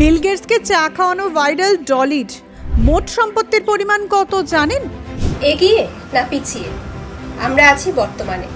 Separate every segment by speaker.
Speaker 1: বিল গেটসকে চা খাওয়ানো ভাইরাল ডলির মোট সম্পত্তির পরিমাণ কত জানেন?
Speaker 2: এগিয়ে না পিছিয়ে, আমরা আছি বর্তমানে,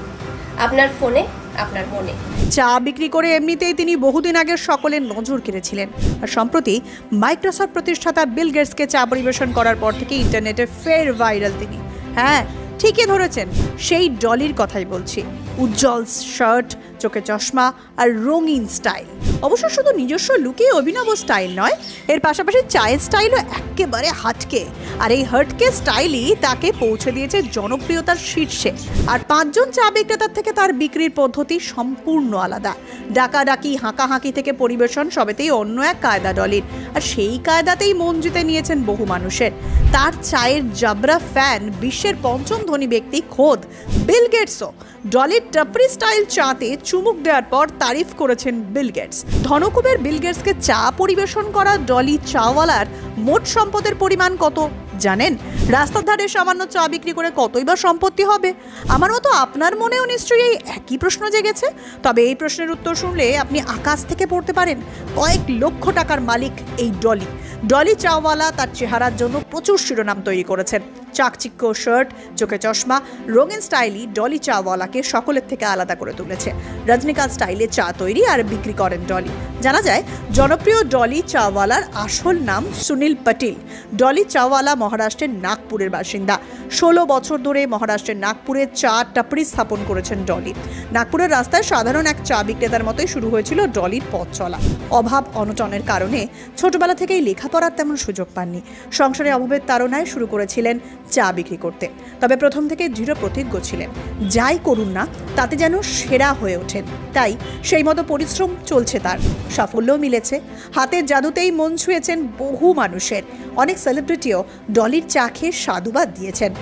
Speaker 2: আপনার ফোনে, আপনার মনে।
Speaker 1: চা বিক্রি করে এমনিতেই তিনি বহুদিন আগে সকলের নজর কেড়েছিলেন, আর সম্প্রতি মাইক্রোসফট প্রতিষ্ঠাতা বিল গেটসকে চা পরিবেশন করার পর থেকে ইন্টারনেটে ফের ভাইরাল তিনি। হ্যাঁ, ঠিকই ধরেছেন, সেই ডলির কথাই বলছি। উজ্জ্বল শার্ট, চোখে চশমা আর রঙিন স্টাইল। অবশ্য শুধু নিজস্ব লুকেই অভিনব স্টাইল নয়, এর পাশাপাশি চায়ের স্টাইলও একেবারে হাটকে। আর এই হাটকে স্টাইলই তাকে পৌঁছে দিয়েছে জনপ্রিয়তার শীর্ষে। আর 5 জন চা বিক্রেতার থেকে তার বিক্রির পদ্ধতি সম্পূর্ণ আলাদা। ডাকাডাকি, হাঁকাহাঁকি থেকে পরিবেশন সবেতেই অন্য এক কায়দা ডলির। আর সেই কায়দাতেই মন জিতে নিয়েছেন বহু মানুষের। তার চায়ের জাবরা ফ্যান বিশ্বের 5ম ধনী ব্যক্তি খোদ বিল গেটসও। ডলির টাপরি স্টাইল চাতে চুমুক দেওয়ার পর তারিফ করেছেন বিল গেটস। ধনকুবের বিল গেটসকে চা পরিবেশন করা ডলি চাওয়ালার মোট সম্পদের পরিমাণ কত জানেন? রাস্তার ধারে সামান্য চা বিক্রি করে কতই বা সম্পত্তি হবে? আমার মতো আপনার মনেও নিশ্চয়ই এই একই প্রশ্ন জেগেছে। তবে এই প্রশ্নের উত্তর শুনলে আপনি আকাশ থেকে পড়তে পারেন। কয়েক লক্ষ টাকার মালিক এই ডলি। ডলি চাওয়ালা তার চেহারার জন্য প্রচুর শিরোনাম তৈরি করেছেন। চাকচিক্য শার্ট, চোখে চশমা, রঙিন স্টাইলই ডলি চাওয়ালাকে সকলের থেকে আলাদা করে তুলেছে। রজনীকান্ত স্টাইলে চা তৈরি আর বিক্রি করেন ডলি। জানা যায়, জনপ্রিয় ডলি চাওয়ালার আসল নাম সুনীল পাটিল। ডলি চাওয়ালা মহারাষ্ট্রের নাগপুরের বাসিন্দা। 16 বছর ধরে মহারাষ্ট্রের নাগপুরে চা টাপরি স্থাপন করেছেন ডলি। নাগপুরের রাস্তায় সাধারণ এক চা বিক্রেতার মতোই শুরু হয়েছিল ডলির পথ চলা। অভাব অনটনের কারণে ছোটবেলা থেকেই লেখাপড়ার তেমন সুযোগ পাননি। সংসারে অভাবের তাড়নায় শুরু করেছিলেন চা বিক্রি করতে। তবে প্রথম থেকে দৃঢ় প্রতিজ্ঞ ছিলেন, যাই করুন না তাতে যেন সেরা হয়ে ওঠেন। তাই সেই মতো পরিশ্রম চলছে তার। সাফল্যও মিলেছে। হাতের জাদুতেই মন ছুঁয়েছেন বহু মানুষের। অনেক সেলিব্রিটিও ডলির চা খেয়ে সাধুবাদ দিয়েছেন।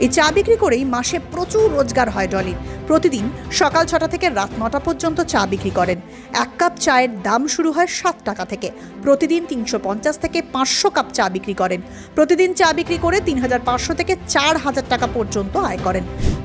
Speaker 1: এই চা বিক্রি করেই মাসে প্রচুর রোজগার হয় ডলির। প্রতিদিন সকাল 6টা থেকে রাত 9টা পর্যন্ত চা বিক্রি করেন। 1 কাপ চায়ের দাম শুরু হয় 7 টাকা থেকে। প্রতিদিন 350 থেকে 500 কাপ চা বিক্রি করেন। প্রতিদিন চা বিক্রি করে 3500 থেকে 4000 টাকা পর্যন্ত আয় করেন।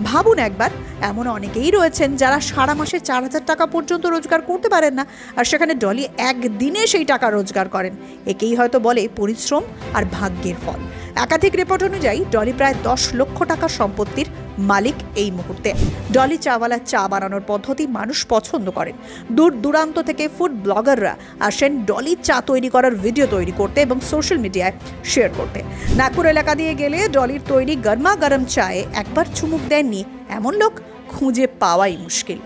Speaker 1: ভাবুন একবার, এমন অনেকেই রয়েছেন যারা সারা মাসে 4000 টাকা পর্যন্ত রোজগার করতে পারেন না, আর সেখানে ডলি একদিনে সেই টাকা রোজগার করেন। একেই হয়তো বলে পরিশ্রম আর ভাগ্যের ফল। একাধিক রিপোর্ট অনুযায়ী ডলি প্রায় 10 লক্ষ টাকার সম্পত্তির মালিক এই মুহূর্তে। ডলি চাওয়ালার চা বানানোর পদ্ধতি মানুষ পছন্দ করেন। দূর দূরান্ত থেকে ফুড ব্লগাররা আসেন ডলির চা তৈরি করার ভিডিও তৈরি করতে এবং সোশ্যাল মিডিয়ায় শেয়ার করতে। নাগপুর এলাকা দিয়ে গেলে ডলির তৈরি গরমা গরম চায়ে একবার চুমুক দেননি এমন লোক খুঁজে পাওয়াই মুশকিল।